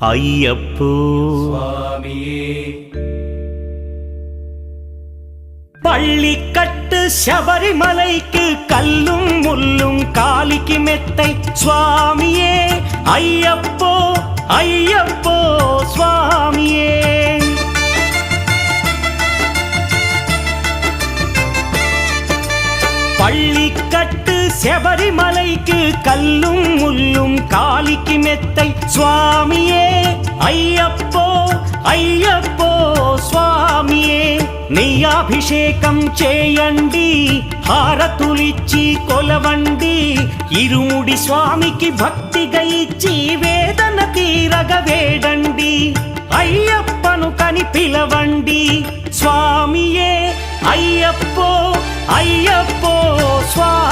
ஐயப்போ சுவாமியே. பள்ளிக்கட்டு சபரிமலைக்கு கல்லும் முள்ளும் காலிக்கு மெத்தை சுவாமியே ஐயப்போ ஐயப்போ சுவாமியே. பள்ளிக்கட்டு சபரிமலைக்கு கல்லும் முள்ளும் காலிக்கு மெத்தை சுவாமியே ஐயப்போ ஐயப்போ స్వామియే నీ అభిషేకం చేయండి హారతులిచ్చి కొలవండి ఇరుముడి స్వామికి భక్తిగా ఇచ్చి వేదన తీరగ వేడండి అయ్యప్పను కని పిలవండి స్వామియే అయ్యప్పో అయ్యప్పో స్వామి.